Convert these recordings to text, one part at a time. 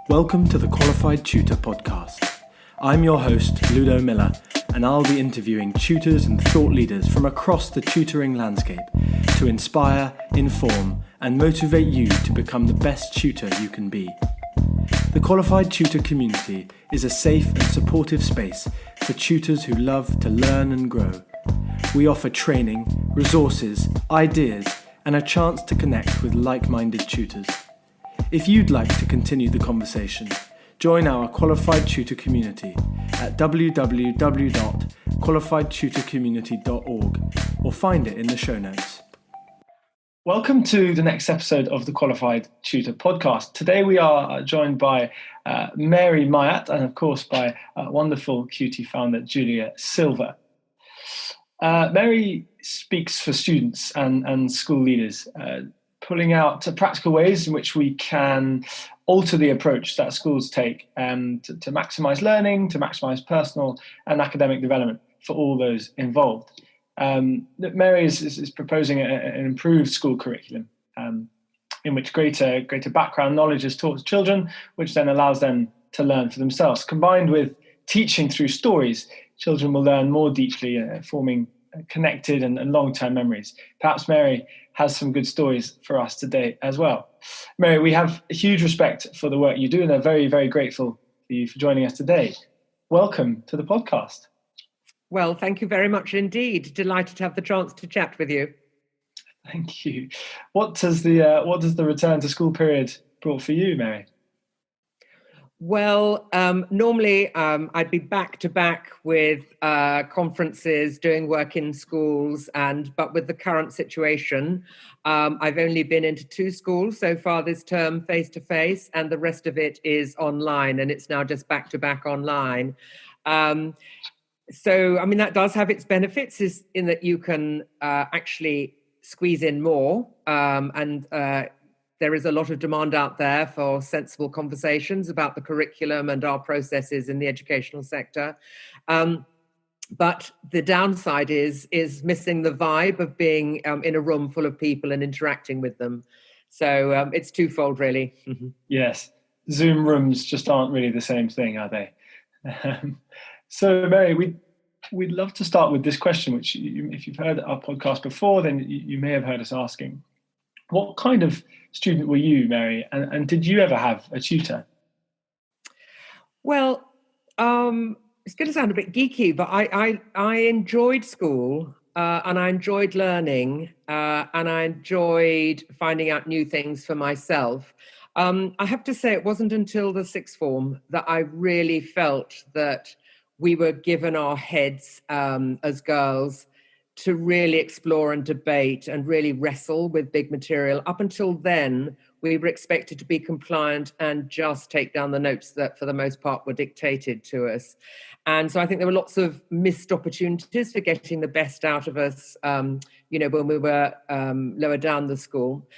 Welcome to the Qualified Tutor podcast. I'm your host, Ludo Miller, and I'll be interviewing tutors and thought leaders from across the tutoring landscape to inspire, inform, and motivate you to become the best tutor you can be. The Qualified Tutor community is a safe and supportive space for tutors who love to learn and grow. We offer training, resources, ideas, and a chance to connect with like-minded tutors. If you'd like to continue the conversation, join our Qualified Tutor community at www.qualifiedtutorcommunity.org or find it in the show notes. Welcome to the next episode of the Qualified Tutor podcast. Today we are joined by Mary Myatt and of course by wonderful QT founder Julia Silver. Mary speaks for students and school leaders, pulling out practical ways in which we can alter the approach that schools take to maximise learning, to maximise personal and academic development for all those involved. Mary is proposing an improved school curriculum in which greater background knowledge is taught to children, which then allows them to learn for themselves. Combined with teaching through stories, children will learn more deeply, forming connected and long-term memories. Perhaps Mary has some good stories for us today as well. Mary, we have a huge respect for the work you do and are very, very grateful for you for joining us today. Welcome to the podcast. Well, thank you very much indeed. Delighted to have the chance to chat with you. Thank you. What does the return to school period brought for you, Mary? Well, normally I'd be back to back with conferences, doing work in schools, but with the current situation, I've only been into 2 schools so far this term, face to face, and the rest of it is online, and it's now just back to back online. So, I mean, that does have its benefits, is in that you can actually squeeze in more, and there is a lot of demand out there for sensible conversations about the curriculum and our processes in the educational sector. But the downside is missing the vibe of being in a room full of people and interacting with them. So it's twofold, really. Yes. Zoom rooms just aren't really the same thing, are they? So, Mary, we'd love to start with this question, which if you've heard our podcast before, then you may have heard us asking. What kind of student were you, Mary, and did you ever have a tutor? Well, it's going to sound a bit geeky, but I enjoyed school and I enjoyed learning and I enjoyed finding out new things for myself. I have to say it wasn't until the 6th form that I really felt that we were given our heads as girls to really explore and debate and really wrestle with big material. Up until then, we were expected to be compliant and just take down the notes that for the most part were dictated to us. And so I think there were lots of missed opportunities for getting the best out of us, when we were lower down the school.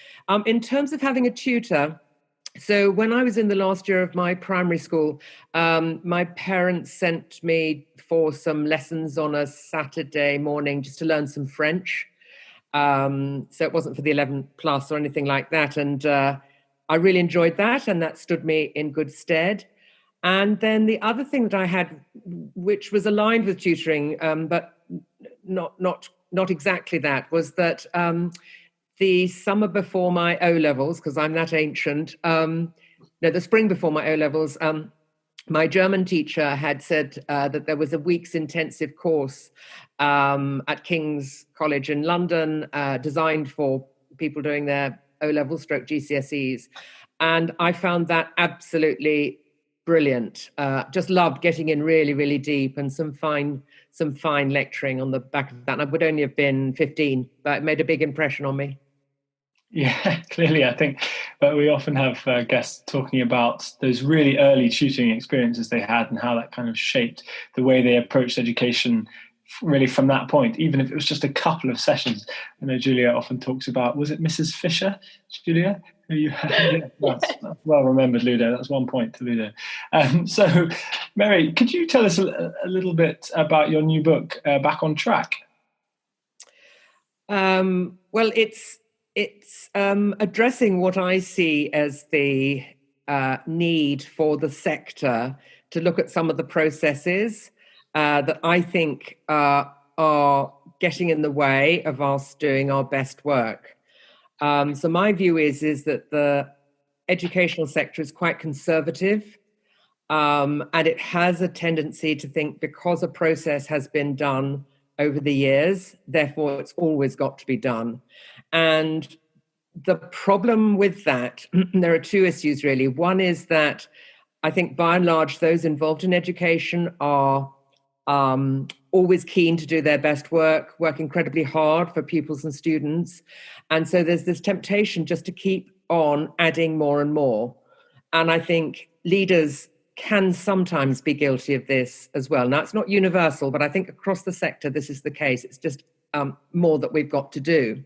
In terms of having a tutor, so when I was in the last year of my primary school, my parents sent me for some lessons on a Saturday morning just to learn some French. So it wasn't for the 11 plus or anything like that. And I really enjoyed that, and that stood me in good stead. And then the other thing that I had, which was aligned with tutoring, but not exactly that, was that the summer before my O-levels, because I'm that ancient, the spring before my O-levels, my German teacher had said that there was a week's intensive course at King's College in London designed for people doing their O-levels stroke GCSEs. And I found that absolutely brilliant. Just loved getting in really, really deep, and some fine lecturing on the back of that. And I would only have been 15, but it made a big impression on me. Yeah, clearly, I think we often have guests talking about those really early tutoring experiences they had and how that kind of shaped the way they approached education really from that point, even if it was just a couple of sessions. I know Julia often talks about, was it Mrs. Fisher, Julia? That's well remembered, Ludo. That's 1 point to Ludo. So, Mary, could you tell us a little bit about your new book, Back on Track? Well, it's addressing what I see as the need for the sector to look at some of the processes that I think are getting in the way of us doing our best work. So my view is that the educational sector is quite conservative, and it has a tendency to think because a process has been done over the years, therefore it's always got to be done. And the problem with that, there are two issues really. One is that I think by and large, those involved in education are always keen to do their best work incredibly hard for pupils and students. And so there's this temptation just to keep on adding more and more. And I think leaders can sometimes be guilty of this as well. Now, it's not universal, but I think across the sector, this is the case. It's just more that we've got to do.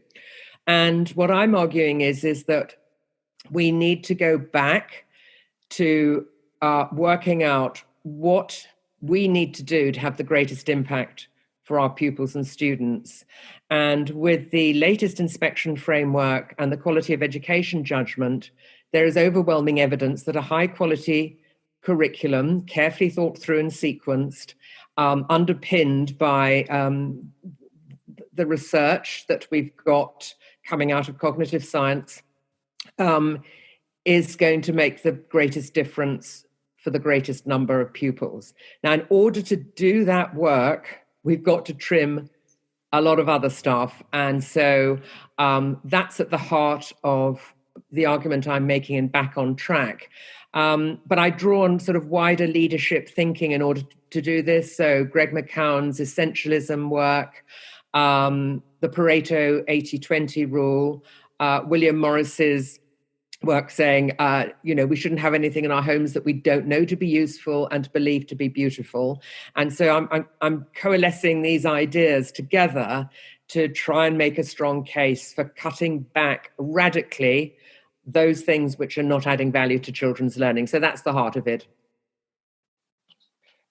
And what I'm arguing is that we need to go back to working out what we need to do to have the greatest impact for our pupils and students. And with the latest inspection framework and the quality of education judgment, there is overwhelming evidence that a high quality curriculum, carefully thought through and sequenced, underpinned by the research that we've got coming out of cognitive science, is going to make the greatest difference for the greatest number of pupils. Now, in order to do that work, we've got to trim a lot of other stuff. And so that's at the heart of the argument I'm making in Back on Track. But I draw on sort of wider leadership thinking in order to do this. So Greg McCown's essentialism work, the Pareto 80-20 rule, William Morris's work saying, we shouldn't have anything in our homes that we don't know to be useful and believe to be beautiful. And so I'm coalescing these ideas together to try and make a strong case for cutting back radically those things which are not adding value to children's learning. So that's the heart of it.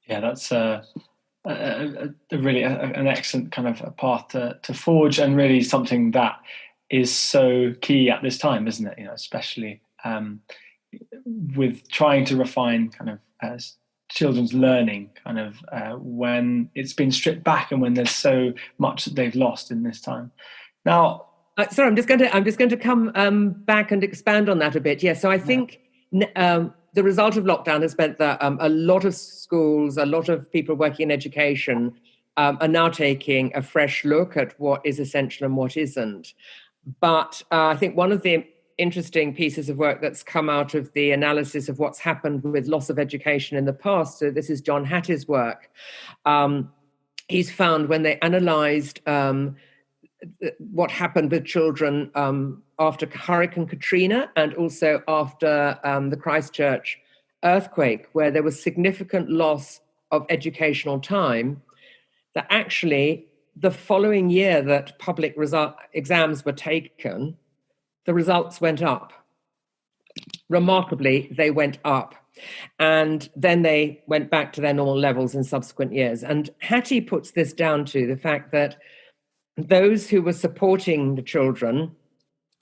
Yeah, that's really an excellent kind of path to forge, and really something that is so key at this time, isn't it? Especially with trying to refine kind of children's learning, kind of when it's been stripped back and when there's so much that they've lost in this time. Now, sorry, I'm just going to come back and expand on that a bit. Yeah, so I think the result of lockdown has meant that a lot of schools, a lot of people working in education are now taking a fresh look at what is essential and what isn't. But I think one of the interesting pieces of work that's come out of the analysis of what's happened with loss of education in the past, so this is John Hattie's work, he's found when they analysed what happened with children after Hurricane Katrina and also after the Christchurch earthquake, where there was significant loss of educational time, that actually the following year that public exams were taken, the results went up. Remarkably, they went up. And then they went back to their normal levels in subsequent years. And Hattie puts this down to the fact that those who were supporting the children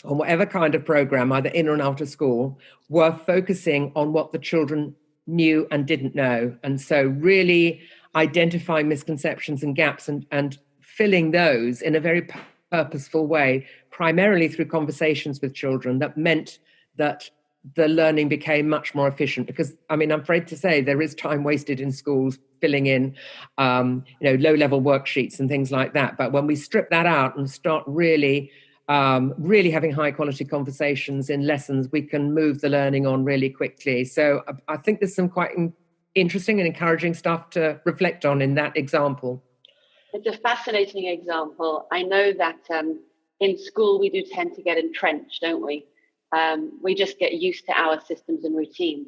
on whatever kind of program, either in or out of school, were focusing on what the children knew and didn't know. And so really identifying misconceptions and gaps and filling those in a very purposeful way, primarily through conversations with children, that meant that the learning became much more efficient. Because, I'm afraid to say there is time wasted in schools filling in, low-level worksheets and things like that. But when we strip that out and start really having high-quality conversations in lessons, we can move the learning on really quickly. So I think there's some quite interesting and encouraging stuff to reflect on in that example. It's a fascinating example. I know that in school we do tend to get entrenched, don't we? We just get used to our systems and routines.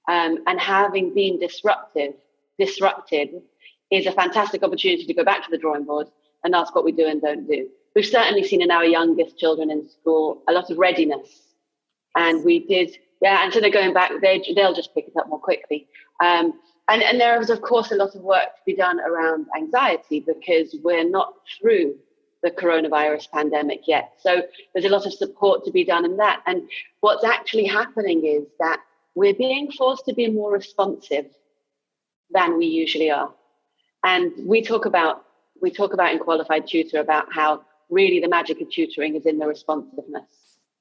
And having been disrupted is a fantastic opportunity to go back to the drawing board and ask what we do and don't do. We've certainly seen in our youngest children in school a lot of readiness. And we did, and so they're going back, they'll just pick it up more quickly. And there is, of course, a lot of work to be done around anxiety because we're not through the coronavirus pandemic yet. So there's a lot of support to be done in that. And what's actually happening is that we're being forced to be more responsive than we usually are. And we talk about in Qualified Tutor about how really the magic of tutoring is in the responsiveness.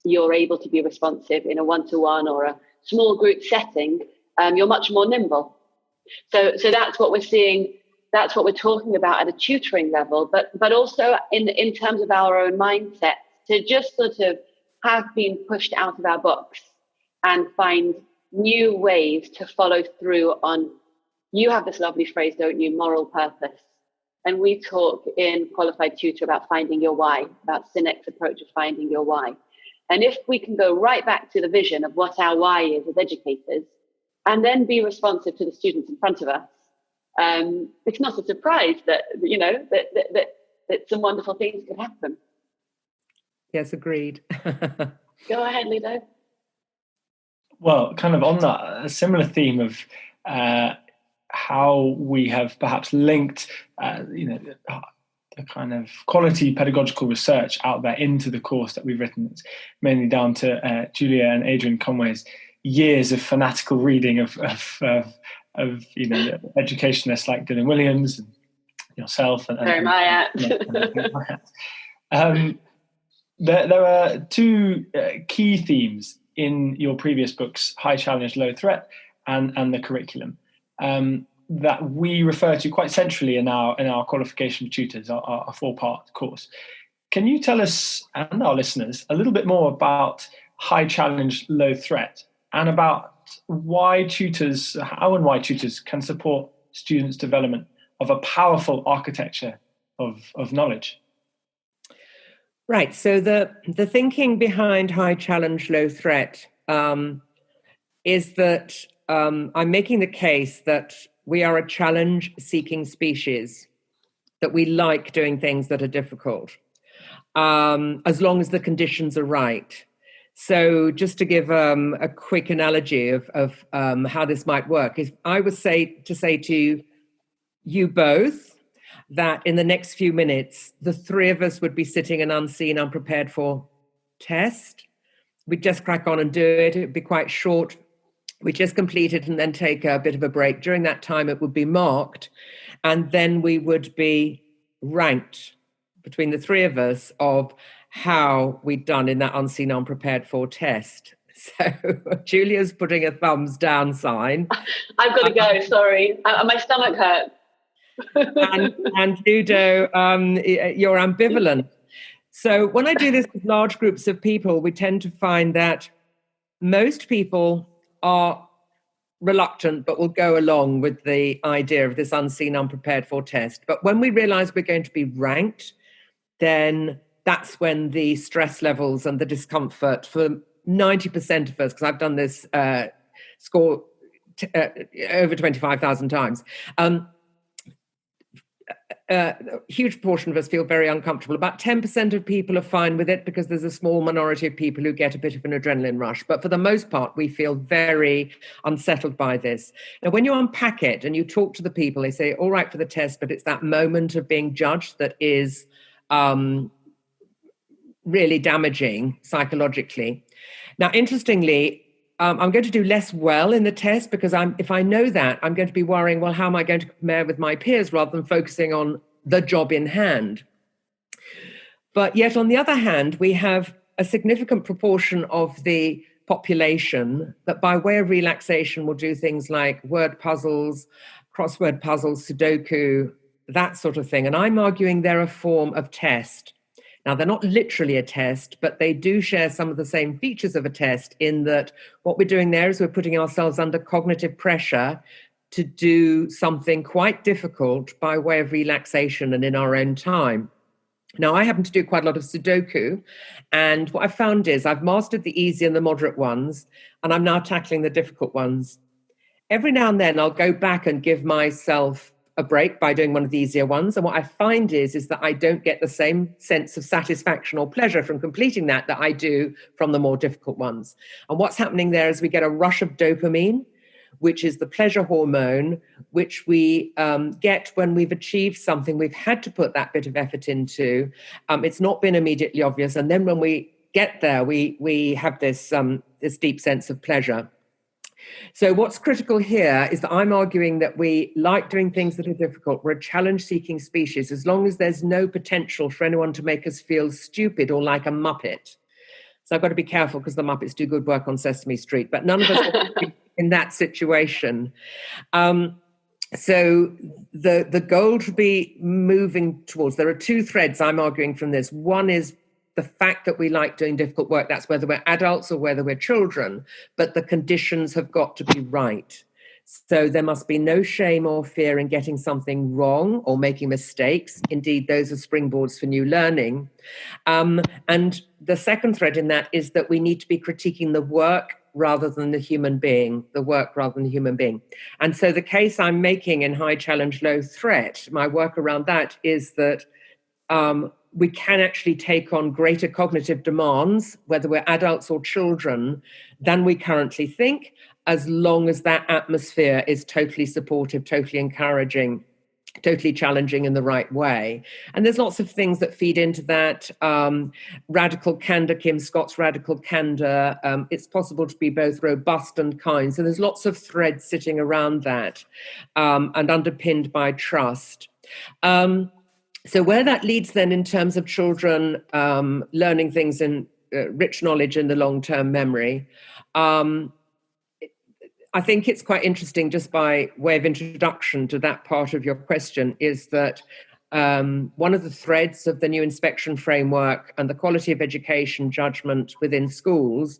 You're able to be responsive in a one-to-one or a small group setting. You're much more nimble. So that's what we're seeing. That's what we're talking about at a tutoring level, but also in terms of our own mindset, to just sort of have been pushed out of our box and find new ways to follow through on, you have this lovely phrase, don't you, moral purpose. And we talk in Qualified Tutor about finding your why, about Sinek's approach of finding your why. And if we can go right back to the vision of what our why is as educators, and then be responsive to the students in front of us, it's not a surprise that, you know, that some wonderful things could happen. Yes, agreed. Go ahead, Lido. Well, kind of on that, a similar theme of how we have perhaps linked, the kind of quality pedagogical research out there into the course that we've written. It's mainly down to Julia and Adrian Conway's years of fanatical reading of educationists like Dylan Williams and yourself and Myatt. There are two key themes in your previous books, High Challenge, Low Threat, and the curriculum, that we refer to quite centrally in our qualification tutors, our 4-part course. Can you tell us and our listeners a little bit more about High Challenge, Low Threat, and about why tutors can support students' development of a powerful architecture of knowledge? Right. So the thinking behind High Challenge, Low Threat is that I'm making the case that we are a challenge-seeking species, that we like doing things that are difficult, as long as the conditions are right. So just to give a quick analogy of how this might work, if I was say to you both that in the next few minutes, the three of us would be sitting an unseen, unprepared for test. We'd just crack on and do it. It'd be quite short. We'd just complete it and then take a bit of a break. During that time, it would be marked. And then we would be ranked between the three of us of how we'd done in that unseen, unprepared for test. So Julia's putting a thumbs down sign. I've got to go, sorry. My stomach hurts. and Ludo, you're ambivalent. So when I do this with large groups of people, we tend to find that most people are reluctant, but will go along with the idea of this unseen, unprepared for test. But when we realize we're going to be ranked, then that's when the stress levels and the discomfort for 90% of us, because I've done this score over 25,000 times, a huge portion of us feel very uncomfortable. About 10% of people are fine with it because there's a small minority of people who get a bit of an adrenaline rush. But for the most part, we feel very unsettled by this. Now, when you unpack it and you talk to the people, they say, all right for the test, but it's that moment of being judged that is really damaging psychologically. Now, interestingly, I'm going to do less well in the test because if I know that, I'm going to be worrying, well, how am I going to compare with my peers rather than focusing on the job in hand? But yet, on the other hand, we have a significant proportion of the population that by way of relaxation will do things like word puzzles, crossword puzzles, Sudoku, that sort of thing. And I'm arguing they're a form of test. Now, they're not literally a test, but they do share some of the same features of a test in that what we're doing there is we're putting ourselves under cognitive pressure to do something quite difficult by way of relaxation and in our own time. Now, I happen to do quite a lot of Sudoku, and what I've found is I've mastered the easy and the moderate ones, and I'm now tackling the difficult ones. Every now and then I'll go back and give myself a break by doing one of the easier ones. And what I find is that I don't get the same sense of satisfaction or pleasure from completing that I do from the more difficult ones. And what's happening there is we get a rush of dopamine, which is the pleasure hormone, which we get when we've achieved something we've had to put that bit of effort into. It's not been immediately obvious. And then when we get there, we have this deep sense of pleasure. So what's critical here is that I'm arguing that we like doing things that are difficult. We're a challenge-seeking species, as long as there's no potential for anyone to make us feel stupid or like a Muppet. So I've got to be careful because the Muppets do good work on Sesame Street, but none of us want to be in that situation. So the goal to be moving towards, there are two threads I'm arguing from this. One is the fact that we like doing difficult work. That's whether we're adults or whether we're children, but the conditions have got to be right. So there must be no shame or fear in getting something wrong or making mistakes. Indeed, those are springboards for new learning. And the second thread in that is that we need to be critiquing the work rather than the human being, the work rather than the human being. And so the case I'm making in High Challenge, Low Threat, my work around that is that we can actually take on greater cognitive demands, whether we're adults or children, than we currently think, as long as that atmosphere is totally supportive, totally encouraging, totally challenging in the right way. And there's lots of things that feed into that. Radical candor, Kim Scott's radical candor. It's possible to be both robust and kind. So there's lots of threads sitting around that and underpinned by trust. So where that leads then in terms of children learning things in rich knowledge in the long-term memory, I think it's quite interesting, just by way of introduction to that part of your question, is that one of the threads of the new inspection framework and the quality of education judgment within schools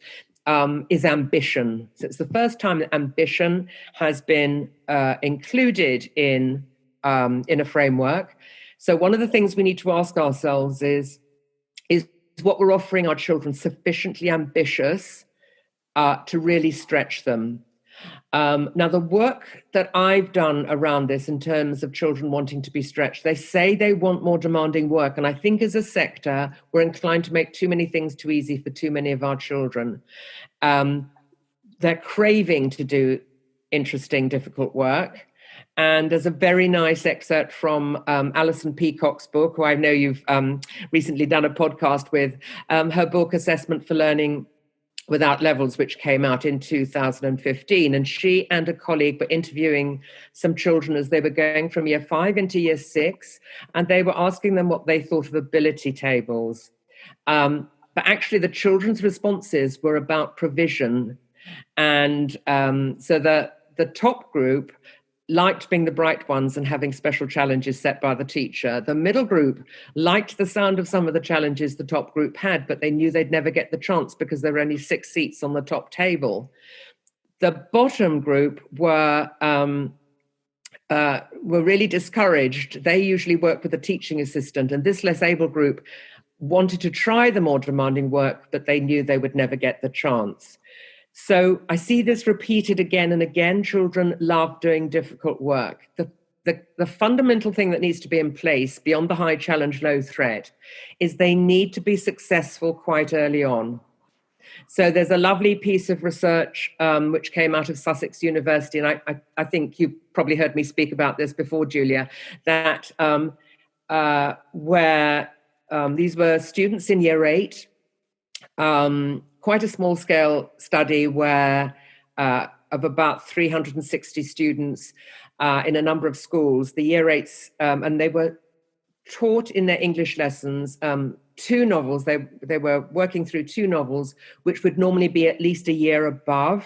is ambition. So it's the first time that ambition has been included in a framework. So one of the things we need to ask ourselves is what we're offering our children sufficiently ambitious to really stretch them? Now, the work that I've done around this in terms of children wanting to be stretched, they say they want more demanding work. And I think as a sector, we're inclined to make too many things too easy for too many of our children. They're craving to do interesting, difficult work. And there's a very nice excerpt from Alison Peacock's book, who I know you've recently done a podcast with, her book, Assessment for Learning Without Levels, which came out in 2015. And she and a colleague were interviewing some children as they were going from year 5 into year 6, and they were asking them what they thought of ability tables. But actually the children's responses were about provision. And so the top group liked being the bright ones and having special challenges set by the teacher. The middle group liked the sound of some of the challenges the top group had, but they knew they'd never get the chance because there were only 6 seats on the top table. The bottom group were really discouraged. They usually work with a teaching assistant, and this less able group wanted to try the more demanding work, but they knew they would never get the chance. So I see this repeated again and again. Children love doing difficult work. The fundamental thing that needs to be in place beyond the high challenge, low threat is they need to be successful quite early on. So there's a lovely piece of research which came out of Sussex University, and I think you've probably heard me speak about this before, Julia, that where these were students in year 8, quite a small scale study where of about 360 students in a number of schools, the year 8s, and they were taught in their English lessons 2 novels. They were working through 2 novels, which would normally be at least a year above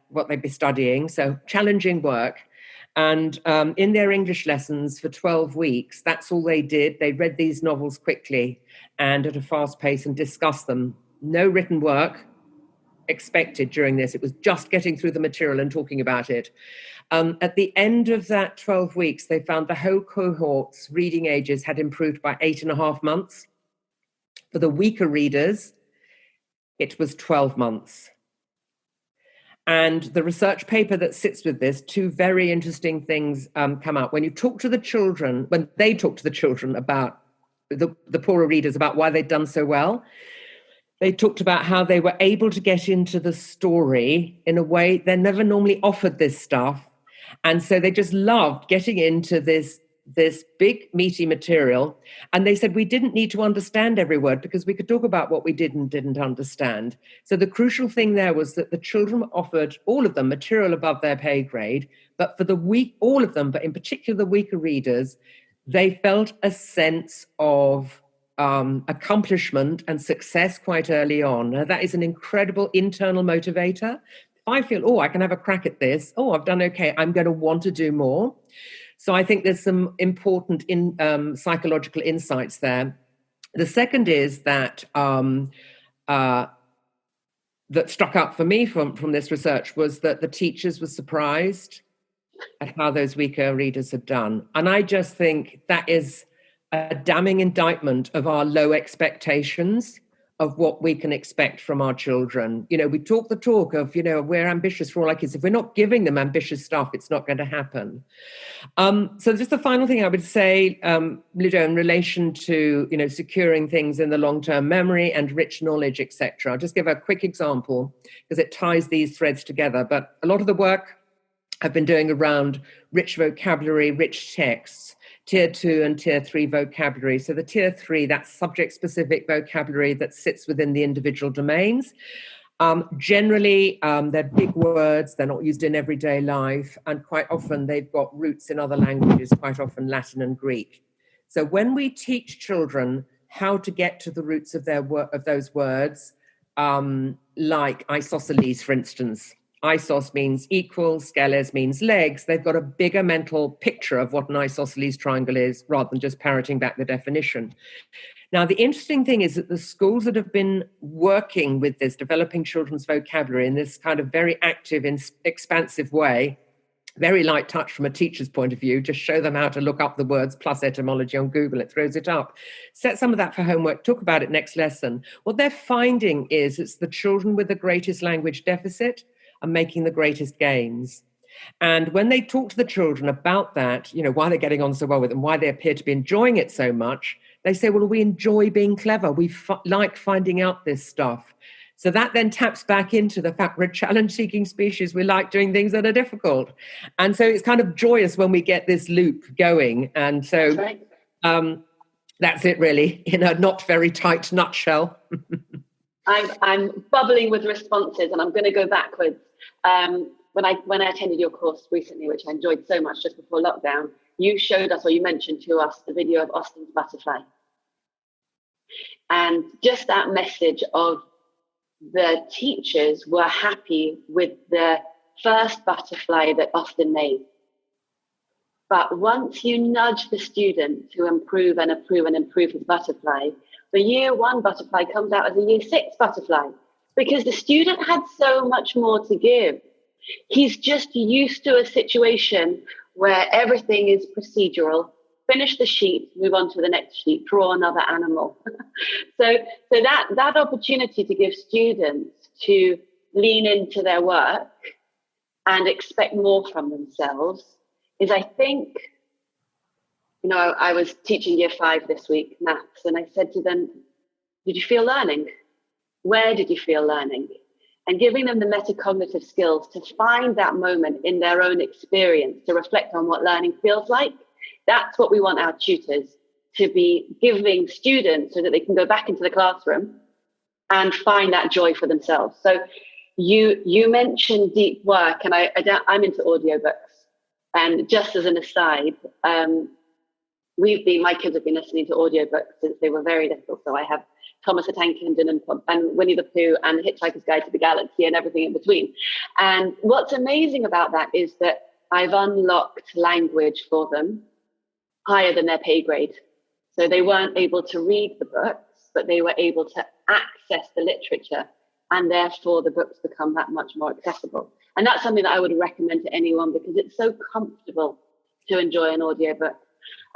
what they'd be studying. So challenging work. And in their English lessons for 12 weeks, that's all they did. They read these novels quickly and at a fast pace and discussed them. No written work expected during this. It was just getting through the material and talking about it. At the end of that 12 weeks, they found the whole cohort's reading ages had improved by 8.5 months. For the weaker readers, it was 12 months. And the research paper that sits with this, 2 very interesting things come out. When you talk to the children, when they talk to the children about the poorer readers, about why they'd done so well, they talked about how they were able to get into the story in a way they're never normally offered this stuff. And so they just loved getting into this this big meaty material, and they said we didn't need to understand every word because we could talk about what we didn't understand. So the crucial thing there was that the children were offered, all of them, material above their pay grade, but for the weak, all of them, but in particular the weaker readers, they felt a sense of accomplishment and success quite early on. Now, that is an incredible internal motivator. If I feel, oh, I can have a crack at this, oh, I've done okay, I'm going to want to do more. So I think there's some important psychological insights there. The second is that that struck out for me from this research was that the teachers were surprised at how those weaker readers had done. And I just think that is a damning indictment of our low expectations of what we can expect from our children. You know, we talk the talk of, you know, we're ambitious for all our kids. If we're not giving them ambitious stuff, it's not going to happen. So just the final thing I would say, Lido, in relation to, you know, securing things in the long-term memory and rich knowledge, etc. I'll just give a quick example because it ties these threads together. But a lot of the work I've been doing around rich vocabulary, rich texts, Tier 2 and Tier 3 vocabulary. So the Tier 3, that's subject-specific vocabulary that sits within the individual domains. Generally, they're big words, they're not used in everyday life, and quite often they've got roots in other languages, quite often Latin and Greek. So when we teach children how to get to the roots of those words, like isosceles, for instance, isos means equal, skeles means legs. They've got a bigger mental picture of what an isosceles triangle is rather than just parroting back the definition. Now, the interesting thing is that the schools that have been working with this, developing children's vocabulary in this kind of very active and expansive way, very light touch from a teacher's point of view, just show them how to look up the words plus etymology on Google, it throws it up. Set some of that for homework, talk about it next lesson. What they're finding is it's the children with the greatest language deficit are making the greatest gains. And when they talk to the children about that, you know, why they're getting on so well with it and why they appear to be enjoying it so much, they say, well, we enjoy being clever. We like finding out this stuff. So that then taps back into the fact we're a challenge-seeking species. We like doing things that are difficult. And so it's kind of joyous when we get this loop going. And so that's it, really, in a not very tight nutshell. I'm bubbling with responses, and I'm going to go backwards. When I attended your course recently, which I enjoyed so much just before lockdown, you showed us, or you mentioned to us, the video of Austin's butterfly. And just that message of the teachers were happy with the first butterfly that Austin made. But once you nudge the student to improve and improve and improve his butterfly, the year 1 butterfly comes out as a year 6 butterfly because the student had so much more to give. He's just used to a situation where everything is procedural. Finish the sheet, move on to the next sheet, draw another animal. so that opportunity to give students to lean into their work and expect more from themselves is, I think, you know, I was teaching year 5 this week, maths, and I said to them, did you feel learning? Where did you feel learning? And giving them the metacognitive skills to find that moment in their own experience, to reflect on what learning feels like. That's what we want our tutors to be giving students so that they can go back into the classroom and find that joy for themselves. So you mentioned deep work, and I'm into audiobooks. And just as an aside, my kids have been listening to audiobooks since they were very little. So I have Thomas the Tank Engine and Winnie the Pooh and Hitchhiker's Guide to the Galaxy and everything in between. And what's amazing about that is that I've unlocked language for them higher than their pay grade. So they weren't able to read the books, but they were able to access the literature, and therefore the books become that much more accessible. And that's something that I would recommend to anyone because it's so comfortable to enjoy an audiobook.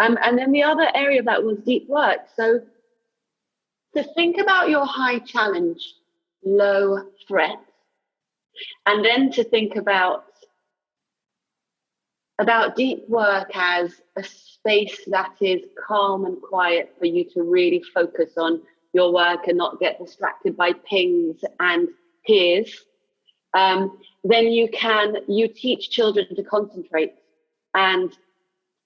And then the other area of that was deep work. So to think about your high challenge, low threat, and then to think about deep work as a space that is calm and quiet for you to really focus on your work and not get distracted by pings and peers, then you teach children to concentrate. And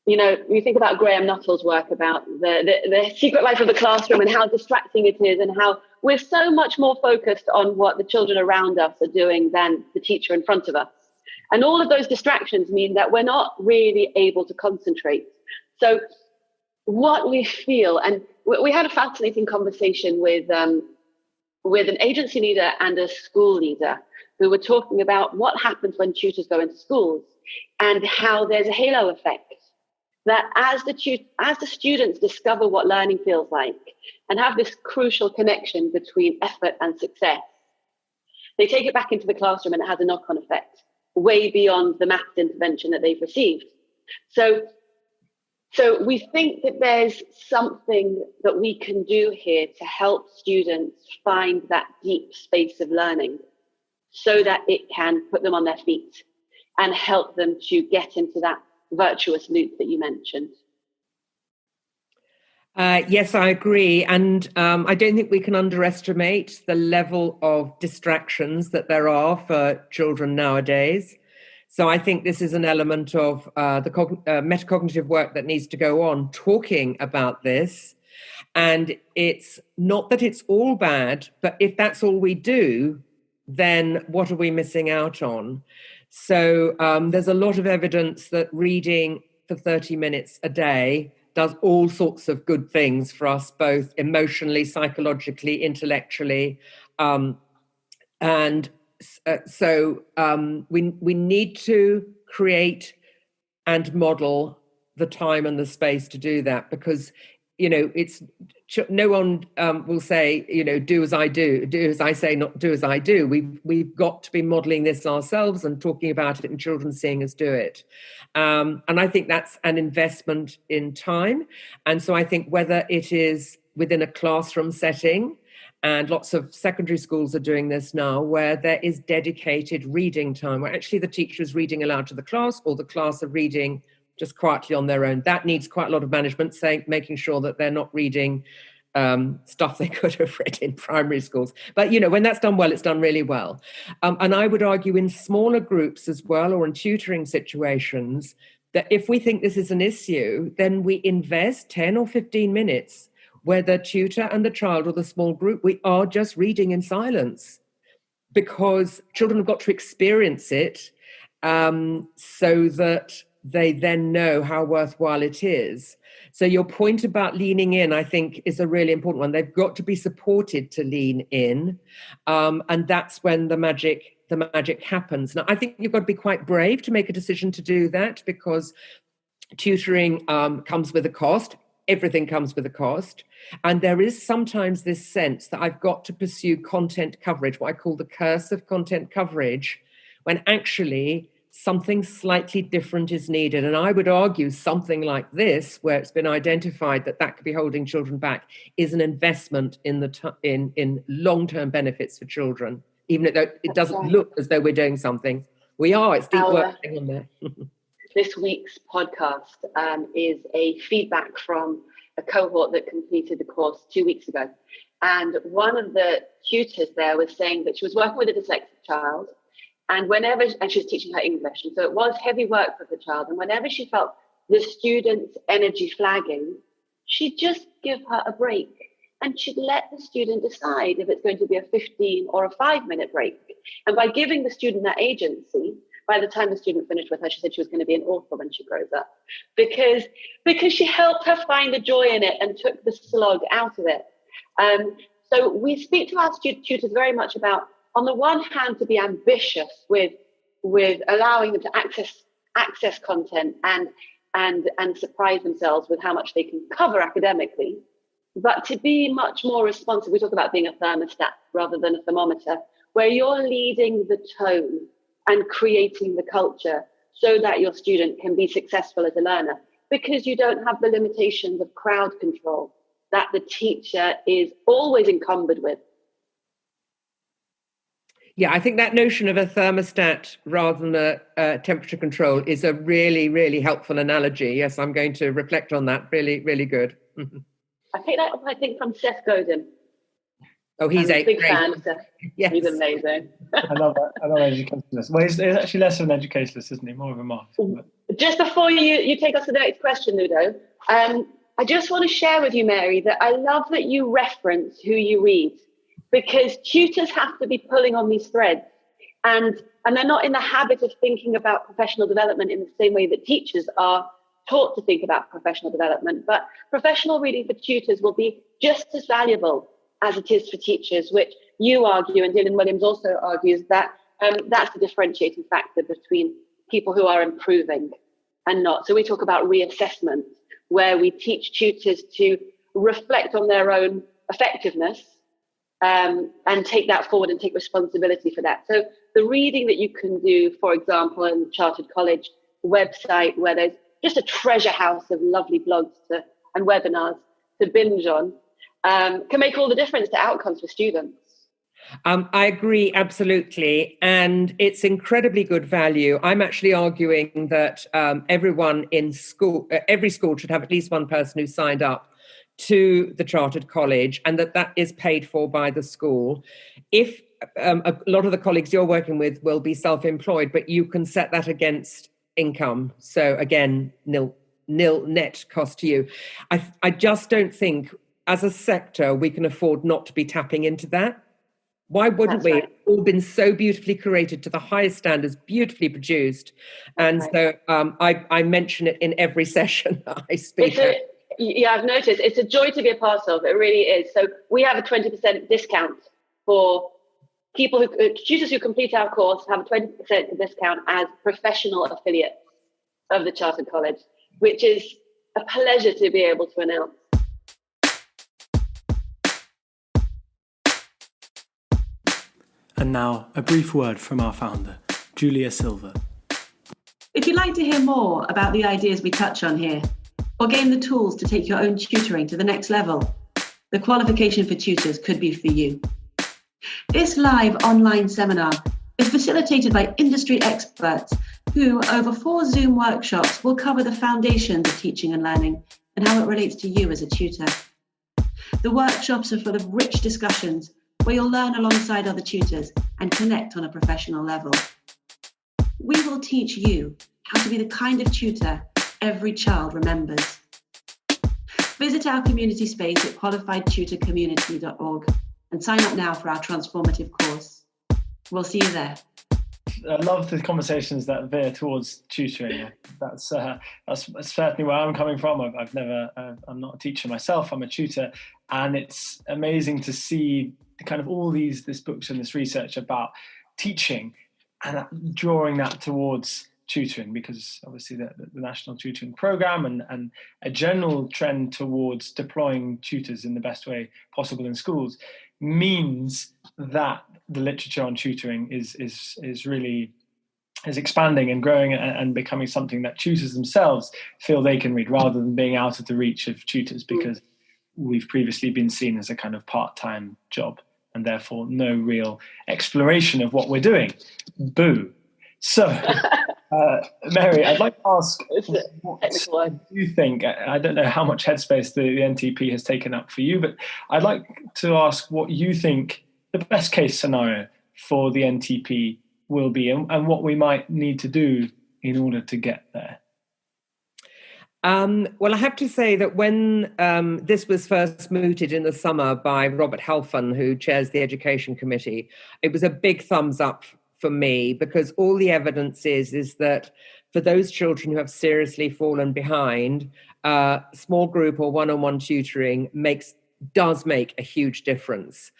you know, you think about Graham Nuttall's work about the secret life of the classroom and how distracting it is, and how we're so much more focused on what the children around us are doing than the teacher in front of us. And all of those distractions mean that we're not really able to concentrate. So what we feel, and we had a fascinating conversation with an agency leader and a school leader who were talking about what happens when tutors go into schools and how there's a halo effect. That as the students discover what learning feels like and have this crucial connection between effort and success, they take it back into the classroom and it has a knock-on effect way beyond the maths intervention that they've received. So we think that there's something that we can do here to help students find that deep space of learning so that it can put them on their feet and help them to get into that virtuous loop that you mentioned. Yes, I agree. And I don't think we can underestimate the level of distractions that there are for children nowadays. So I think this is an element of the metacognitive work that needs to go on, talking about this. And it's not that it's all bad, but if that's all we do, then what are we missing out on? So there's a lot of evidence that reading for 30 minutes a day does all sorts of good things for us, both emotionally, psychologically, intellectually. So we need to create and model the time and the space to do that, because, you know, it's no one will say, you know, do as I do as I say, not do as I do. We've got to be modeling this ourselves and talking about it and children seeing us do it. And I think that's an investment in time. And so I think whether it is within a classroom setting, and lots of secondary schools are doing this now, where there is dedicated reading time, where actually the teacher is reading aloud to the class, or the class are reading just quietly on their own. That needs quite a lot of management, making sure that they're not reading stuff they could have read in primary schools. But, you know, when that's done well, it's done really well. And I would argue in smaller groups as well, or in tutoring situations, that if we think this is an issue, then we invest 10 or 15 minutes where the tutor and the child or the small group, we are just reading in silence, because children have got to experience it so that they then know how worthwhile it is. So your point about leaning in, I think, is a really important one. They've got to be supported to lean in. And that's when the magic happens. Now, I think you've got to be quite brave to make a decision to do that, because tutoring comes with a cost. Everything comes with a cost. And there is sometimes this sense that I've got to pursue content coverage, what I call the curse of content coverage, when actually something slightly different is needed. And I would argue something like this, where it's been identified that could be holding children back, is an investment in in long-term benefits for children, even though it doesn't look as though we're doing something. We are. It's deep work on there. This week's podcast is a feedback from a cohort that completed the course 2 weeks ago. And one of the tutors there was saying that she was working with a dyslexic child, and she was teaching her English. And so it was heavy work for the child. And whenever she felt the student's energy flagging, she'd just give her a break. And she'd let the student decide if it's going to be a 15 or a 5-minute break. And by giving the student that agency, by the time the student finished with her, she said she was going to be an author when she grows up, because she helped her find the joy in it and took the slog out of it. So we speak to our tutors very much about, on the one hand, to be ambitious with allowing them to access content and surprise themselves with how much they can cover academically, but to be much more responsive. We talk about being a thermostat rather than a thermometer, where you're leading the tone and creating the culture so that your student can be successful as a learner, because you don't have the limitations of crowd control that the teacher is always encumbered with. Yeah, I think that notion of a thermostat rather than a temperature control is a really, really helpful analogy. Yes, I'm going to reflect on that. Really, really good. I think from Seth Godin. Oh, he's a big great fan of Seth. Yes. He's amazing. another educationalist. Well, he's actually less of an educationalist, isn't he? More of a marketer. Just before you take us to the next question, Ludo, I just want to share with you, Mary, that I love that you reference who you read, because tutors have to be pulling on these threads, and they're not in the habit of thinking about professional development in the same way that teachers are taught to think about professional development. But professional reading for tutors will be just as valuable as it is for teachers, which you argue, and Dylan Williams also argues, that that's the differentiating factor between people who are improving and not. So we talk about reassessment, where we teach tutors to reflect on their own effectiveness and take that forward and take responsibility for that. So the reading that you can do, for example, in the Chartered College website, where there's just a treasure house of lovely blogs and webinars to binge on, can make all the difference to outcomes for students. I agree, absolutely. And it's incredibly good value. I'm actually arguing that everyone in school, every school should have at least one person who signed up to the Chartered College, and that is paid for by the school. If a lot of the colleagues you're working with will be self-employed, but you can set that against income. So again, nil net cost to you. I just don't think as a sector we can afford not to be tapping into that. Why wouldn't we? Right. It's all been so beautifully curated to the highest standards, beautifully produced. And so I mention it in every session that I speak at. Yeah, I've noticed. It's a joy to be a part of. It really is. So we have a 20% discount for people tutors who complete our course have a 20% discount as professional affiliates of the Chartered College, which is a pleasure to be able to announce. And now, a brief word from our founder, Julia Silver. If you'd like to hear more about the ideas we touch on here, or gain the tools to take your own tutoring to the next level, the qualification for tutors could be for you. This live online seminar is facilitated by industry experts who, over 4 Zoom workshops, will cover the foundations of teaching and learning and how it relates to you as a tutor. The workshops are full of rich discussions where you'll learn alongside other tutors and connect on a professional level. We will teach you how to be the kind of tutor every child remembers. Visit our community space at qualifiedtutorcommunity.org and sign up now for our transformative course. We'll see you there. I love the conversations that veer towards tutoring. That's certainly where I'm coming from. I'm not a teacher myself. I'm a tutor, and it's amazing to see kind of all this books and this research about teaching and drawing that towards tutoring, because obviously the national tutoring program and a general trend towards deploying tutors in the best way possible in schools means that the literature on tutoring is expanding and growing and becoming something that tutors themselves feel they can read, rather than being out of the reach of tutors, because we've previously been seen as a kind of part-time job and therefore no real exploration of what we're doing. Boo. So, Mary, I'd like to ask, what do you think? I don't know how much headspace the NTP has taken up for you, but I'd like to ask what you think the best case scenario for the NTP will be, and what we might need to do in order to get there. Well, I have to say that when this was first mooted in the summer by Robert Halfon, who chairs the Education Committee, it was a big thumbs up for me, because all the evidence is that for those children who have seriously fallen behind, small group or one-on-one tutoring does make a huge difference.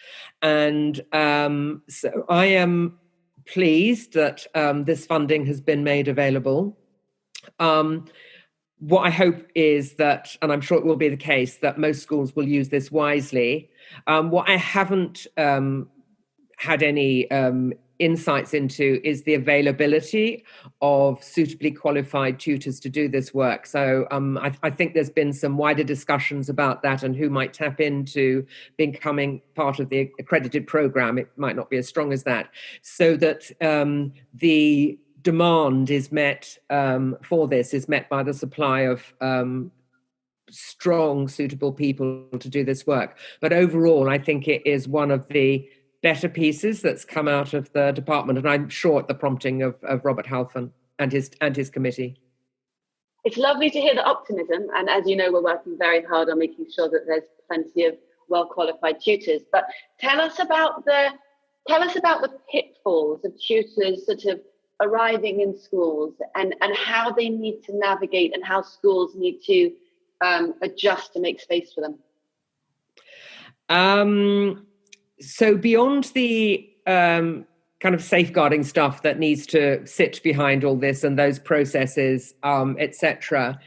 And so I am pleased that this funding has been made available. What I hope is that, and I'm sure it will be the case, that most schools will use this wisely. What I haven't had any insights into is the availability of suitably qualified tutors to do this work. So I think there's been some wider discussions about that and who might tap into becoming part of the accredited program. It might not be as strong as that, so that the demand is met for this is met by the supply of strong, suitable people to do this work. But overall, I think it is one of the better pieces that's come out of the department, and I'm sure at the prompting of Robert Halfon and his committee. It's lovely to hear the optimism, and as you know, we're working very hard on making sure that there's plenty of well-qualified tutors. But tell us about the pitfalls of tutors sort of arriving in schools, and how they need to navigate, and how schools need to adjust to make space for them. So beyond the kind of safeguarding stuff that needs to sit behind all this and those processes, etc.,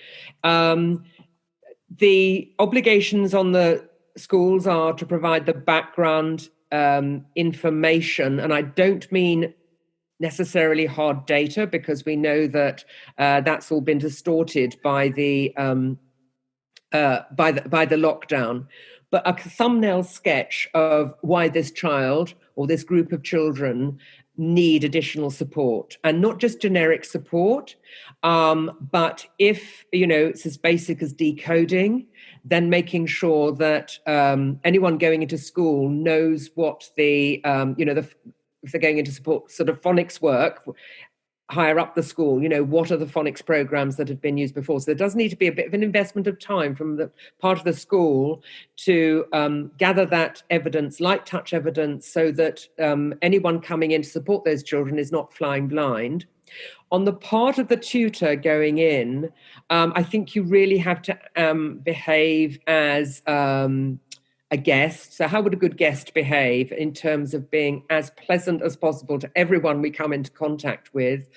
the obligations on the schools are to provide the background information, and I don't mean necessarily hard data, because we know that that's all been distorted by the lockdown. But a thumbnail sketch of why this child or this group of children need additional support, and not just generic support, but if, it's as basic as decoding, then making sure that anyone going into school knows what if they're going into support sort of phonics work, higher up the school, what are the phonics programs that have been used before? So there does need to be a bit of an investment of time from the part of the school to gather that evidence, light touch evidence, so that anyone coming in to support those children is not flying blind. On the part of the tutor going in, I think you really have to behave as a guest. So how would a good guest behave in terms of being as pleasant as possible to everyone we come into contact with?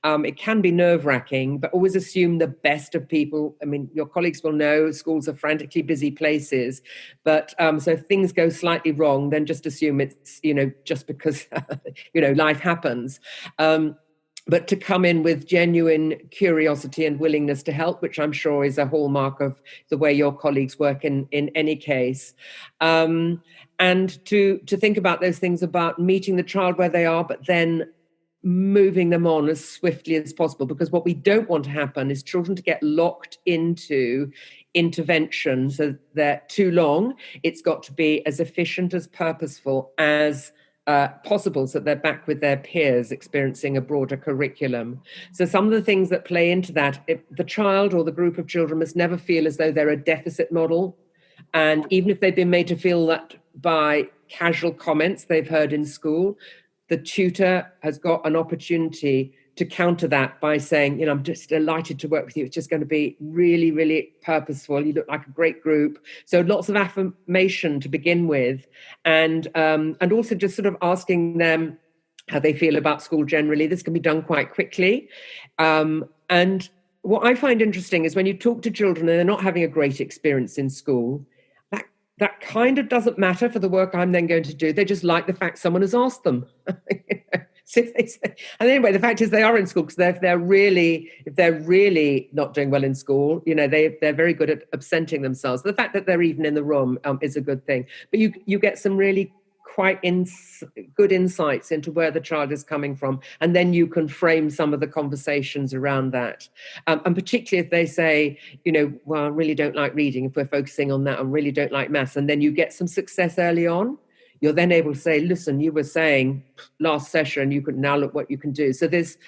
It can be nerve-wracking, but always assume the best of people. I mean, your colleagues will know schools are frantically busy places, but so if things go slightly wrong, then just assume it's, just because, life happens. But to come in with genuine curiosity and willingness to help, which I'm sure is a hallmark of the way your colleagues work in any case. And to think about those things about meeting the child where they are, but then moving them on as swiftly as possible. Because what we don't want to happen is children to get locked into intervention so that too long. It's got to be as efficient, as purposeful as possible, so that they're back with their peers experiencing a broader curriculum. So some of the things that play into that, the child or the group of children must never feel as though they're a deficit model. And even if they've been made to feel that by casual comments they've heard in school, the tutor has got an opportunity to counter that by saying, I'm just delighted to work with you. It's just going to be really, really purposeful. You look like a great group. So lots of affirmation to begin with. And also just sort of asking them how they feel about school generally. This can be done quite quickly. And what I find interesting is when you talk to children and they're not having a great experience in school, that kind of doesn't matter for the work I'm then going to do. They just like the fact someone has asked them. And anyway, the fact is they are in school, because if they're really not doing well in school, they're very good at absenting themselves. The fact that they're even in the room is a good thing. But you get some really quite good insights into where the child is coming from, and then you can frame some of the conversations around that. And particularly if they say, well, I really don't like reading, if we're focusing on that, I really don't like maths, and then you get some success early on, you're then able to say, listen, you were saying last session, you could now look what you can do. So there's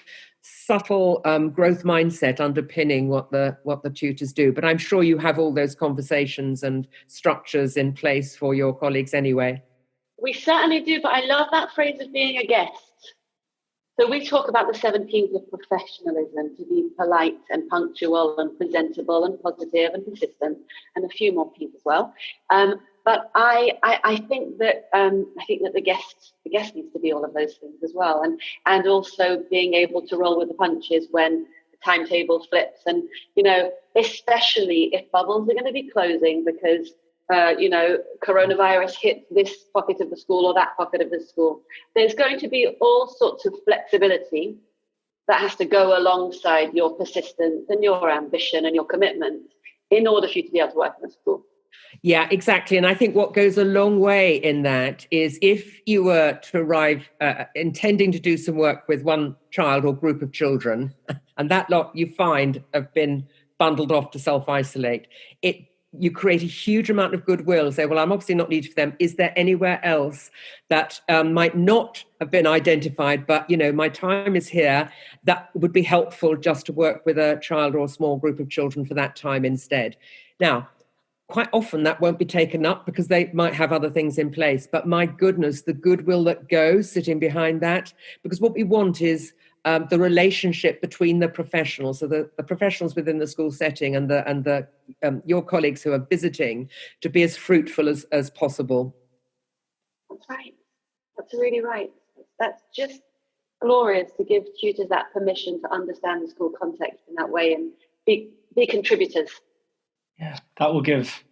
subtle growth mindset underpinning what the tutors do. But I'm sure you have all those conversations and structures in place for your colleagues anyway. We certainly do, but I love that phrase of being a guest. So we talk about the 7 P's of professionalism: to be polite and punctual and presentable and positive and persistent, and a few more P's as well. But I think that the guest needs to be all of those things as well, and also being able to roll with the punches when the timetable flips, and especially if bubbles are going to be closing because coronavirus hit this pocket of the school or that pocket of the school. There's going to be all sorts of flexibility that has to go alongside your persistence and your ambition and your commitment in order for you to be able to work in a school. Yeah, exactly. And I think what goes a long way in that is if you were to arrive intending to do some work with one child or group of children, and that lot you find have been bundled off to self-isolate, it you create a huge amount of goodwill. Say, well, I'm obviously not needed for them. Is there anywhere else that might not have been identified, but, my time is here, that would be helpful just to work with a child or a small group of children for that time instead? Now, quite often that won't be taken up because they might have other things in place. But my goodness, the goodwill that goes sitting behind that, because what we want is the relationship between the professionals, so the professionals within the school setting and the your colleagues who are visiting, to be as fruitful as possible. That's right. That's really right. That's just glorious to give tutors that permission to understand the school context in that way and be contributors. Yeah, that will give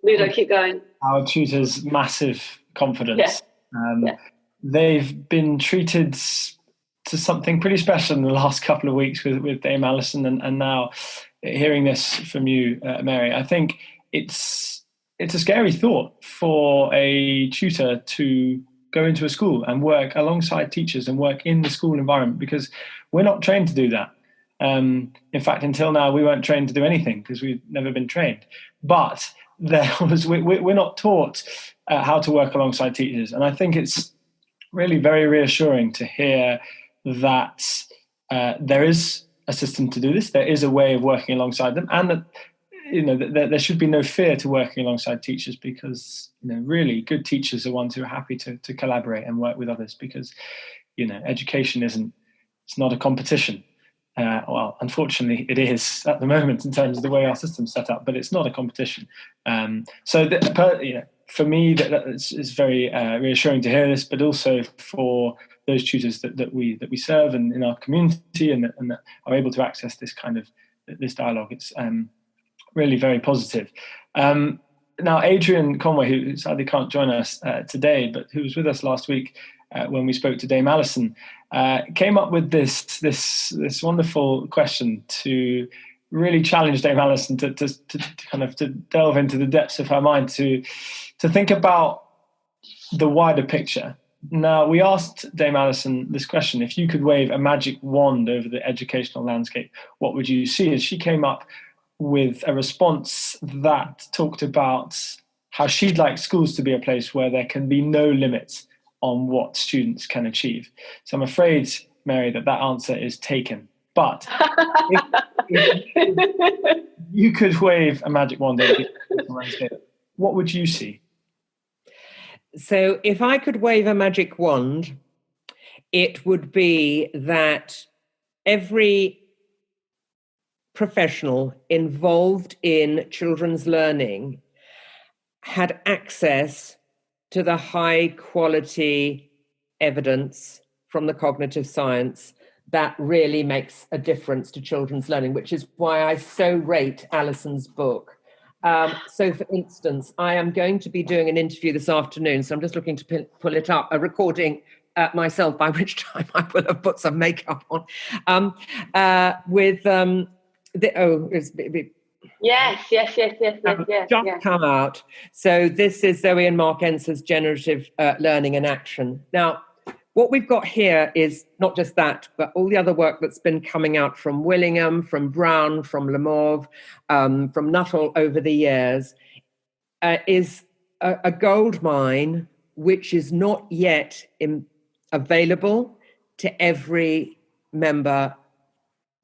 Ludo, keep going. Our tutors massive confidence. They've been treated to something pretty special in the last couple of weeks with Dame Alison, and now hearing this from you, Mary. I think it's a scary thought for a tutor to go into a school and work alongside teachers and work in the school environment, because we're not trained to do that. In fact, until now, we weren't trained to do anything because we've never been trained. But we're not taught how to work alongside teachers. And I think it's really very reassuring to hear that there is a system to do this. There is a way of working alongside them, and that there should be no fear to working alongside teachers, because really good teachers are ones who are happy to collaborate and work with others, because education it's not a competition. Well, unfortunately, it is at the moment in terms of the way our system's set up, but it's not a competition. For me, it's very reassuring to hear this, but also for those tutors that we serve and in our community and that are able to access this kind of this dialogue. It's really very positive. Now, Adrian Conway, who sadly can't join us today, but who was with us last week when we spoke to Dame Alison, came up with this wonderful question to really challenge Dame Alison to delve into the depths of her mind, to think about the wider picture. Now, we asked Dame Alison this question: if you could wave a magic wand over the educational landscape, what would you see? And she came up with a response that talked about how she'd like schools to be a place where there can be no limits on what students can achieve. So I'm afraid, Mary, that answer is taken. But if you could wave a magic wand over the educational landscape, what would you see? So if I could wave a magic wand, it would be that every professional involved in children's learning had access to the high quality evidence from the cognitive science that really makes a difference to children's learning, which is why I so rate Alison's book. So, for instance, I am going to be doing an interview this afternoon, so I'm just looking to pull it up, a recording myself, by which time I will have put some makeup on, Yes. Just come out. So this is Zoe and Mark Enser's Generative Learning in Action. Now, what we've got here is not just that, but all the other work that's been coming out from Willingham, from Brown, from Lemov, from Nuttall over the years, is a gold mine which is not yet available to every member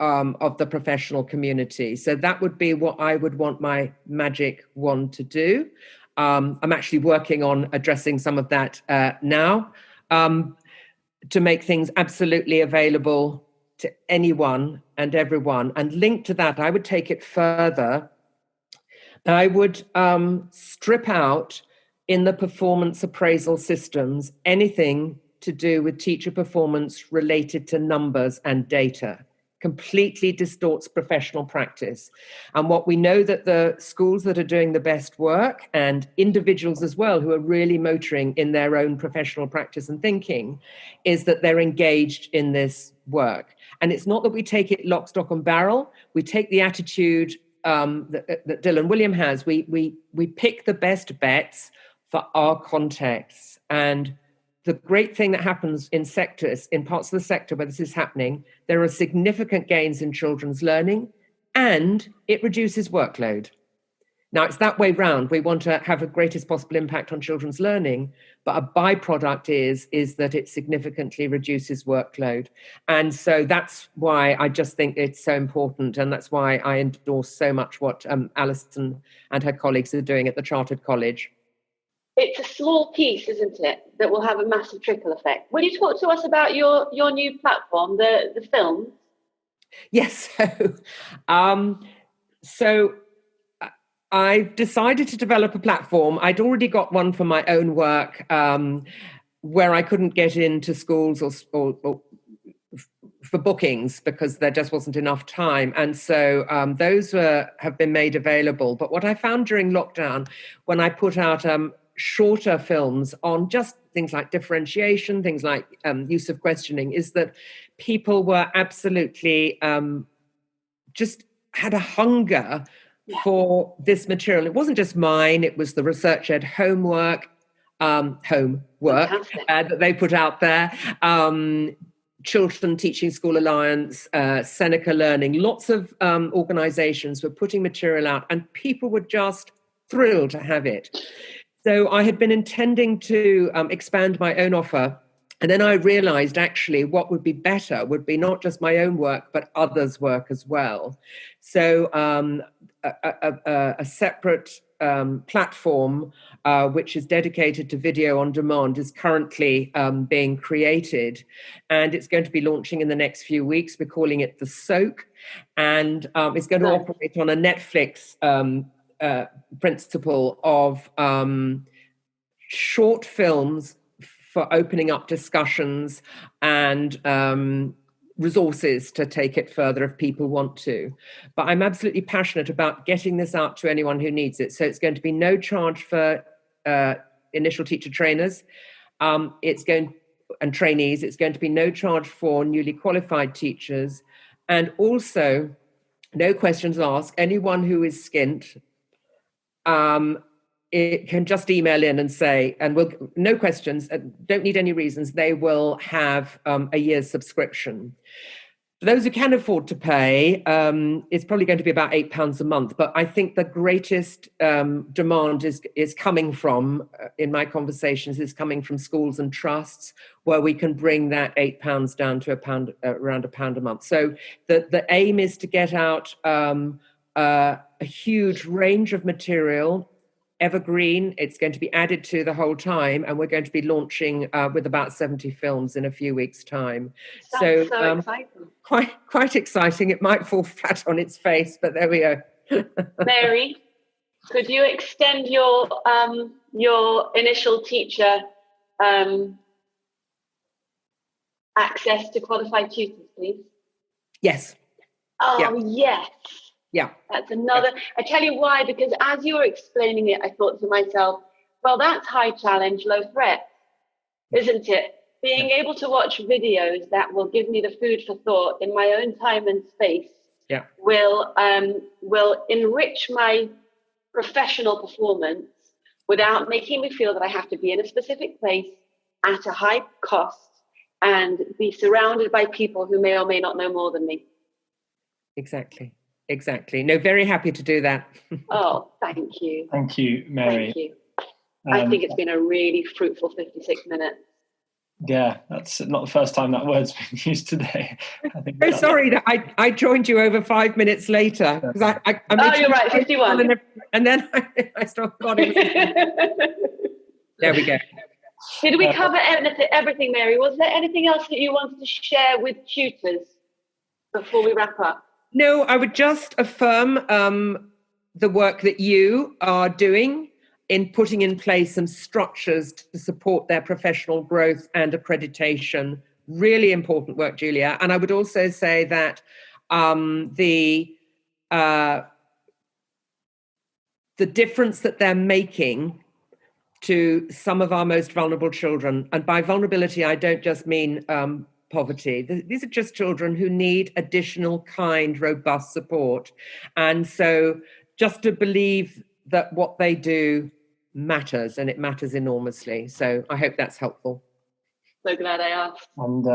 of the professional community. So that would be what I would want my magic wand to do. I'm actually working on addressing some of that now, to make things absolutely available to anyone and everyone. And linked to that, I would take it further. I would strip out in the performance appraisal systems anything to do with teacher performance related to numbers and data. Completely distorts professional practice. And what we know that the schools that are doing the best work, and individuals as well who are really motoring in their own professional practice and thinking, is that they're engaged in this work. And it's not that we take it lock, stock and barrel. We take the attitude that Dylan William has. We pick the best bets for our contexts. And the great thing that happens in sectors, in parts of the sector where this is happening, there are significant gains in children's learning, and it reduces workload. Now, it's that way round. We want to have the greatest possible impact on children's learning, but a byproduct is that it significantly reduces workload. And so that's why I just think it's so important. And that's why I endorse so much what Alison and her colleagues are doing at the Chartered College. It's a small piece, isn't it, that will have a massive trickle effect. Will you talk to us about your new platform, the film? Yes. So I've decided to develop a platform. I'd already got one for my own work where I couldn't get into schools or for bookings because there just wasn't enough time. And so those have been made available. But what I found during lockdown, when I put out shorter films on just things like differentiation, things like use of questioning, is that people were absolutely just had a hunger for this material. It wasn't just mine, it was the Research Ed homework that they put out there. Children Teaching School Alliance, Seneca Learning, lots of organizations were putting material out and people were just thrilled to have it. So I had been intending to expand my own offer. And then I realized actually what would be better would be not just my own work, but others' work as well. So a separate platform which is dedicated to video on demand is currently being created. And it's going to be launching in the next few weeks. We're calling it The Soak. And it's going to operate on a Netflix principle of short films for opening up discussions and resources to take it further if people want to. But I'm absolutely passionate about getting this out to anyone who needs it. So it's going to be no charge for initial teacher trainers. And trainees. It's going to be no charge for newly qualified teachers. And also, no questions asked. Anyone who is skint, it can just email in and say, and we'll no questions, don't need any reasons. They will have a year's subscription. For those who can afford to pay, it's probably going to be about £8 a month. But I think the greatest demand is coming from, in my conversations, is coming from schools and trusts, where we can bring that £8 down to around £1 a month. So the aim is to get out a huge range of material, evergreen. It's going to be added to the whole time, and we're going to be launching with about 70 films in a few weeks' time. Sounds so exciting. Quite exciting. It might fall flat on its face, but there we go. Mary, could you extend your initial teacher access to qualified tutors, please? Yes. Oh, yes. Yeah. That's another. I tell you why, because as you were explaining it, I thought to myself, well, that's high challenge, low threat, isn't it? Being able to watch videos that will give me the food for thought in my own time and space will enrich my professional performance without making me feel that I have to be in a specific place at a high cost and be surrounded by people who may or may not know more than me. Exactly. No, very happy to do that. Oh, thank you. Thank you, Mary. Thank you. I think it's been a really fruitful 56 minutes. Yeah, that's not the first time that word's been used today. I think sorry that I joined you over 5 minutes later. Because oh, you're right, 51. And then I still got it. There we go. Did we cover everything, Mary? Was there anything else that you wanted to share with tutors before we wrap up? No, I would just affirm the work that you are doing in putting in place some structures to support their professional growth and accreditation. Really important work, Julia. And I would also say that the difference that they're making to some of our most vulnerable children, and by vulnerability, I don't just mean poverty. These are just children who need additional kind, robust support. And so just to believe that what they do matters, and it matters enormously. So I hope that's helpful. So glad I asked. And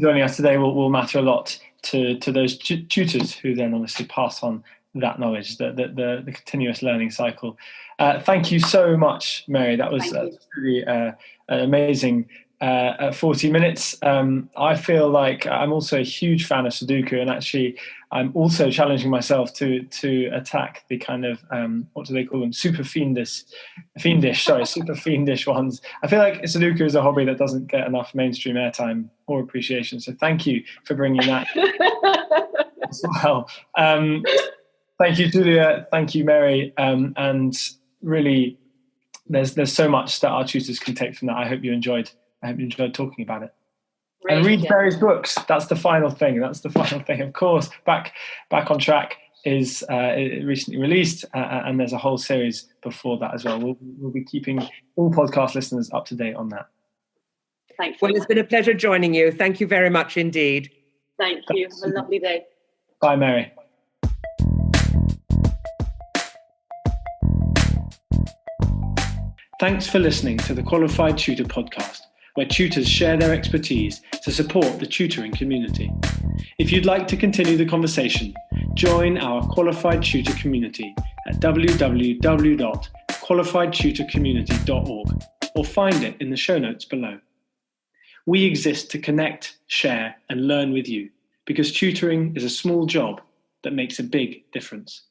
joining us today will matter a lot to those tutors who then obviously pass on that knowledge, the continuous learning cycle. Thank you so much, Mary. That was really an amazing 40 minutes. I feel like I'm also a huge fan of Sudoku, and actually I'm also challenging myself to attack the kind of what do they call them, super fiendish ones. I feel like Sudoku is a hobby that doesn't get enough mainstream airtime or appreciation, so thank you for bringing that as well. Thank you, Julia. Thank you, Mary. And really, there's so much that our tutors can take from that. I hope you enjoyed talking about it. Great, and read Mary's books. That's the final thing. Of course, Back on Track is recently released, and there's a whole series before that as well. We'll be keeping all podcast listeners up to date on that. Thanks. Well, it's been a pleasure joining you. Thank you very much indeed. Thank you. Have a lovely day. Bye, Mary. Thanks for listening to the Qualified Tutor podcast, where tutors share their expertise to support the tutoring community. If you'd like to continue the conversation, join our Qualified Tutor community at www.qualifiedtutorcommunity.org or find it in the show notes below. We exist to connect, share, and learn with you because tutoring is a small job that makes a big difference.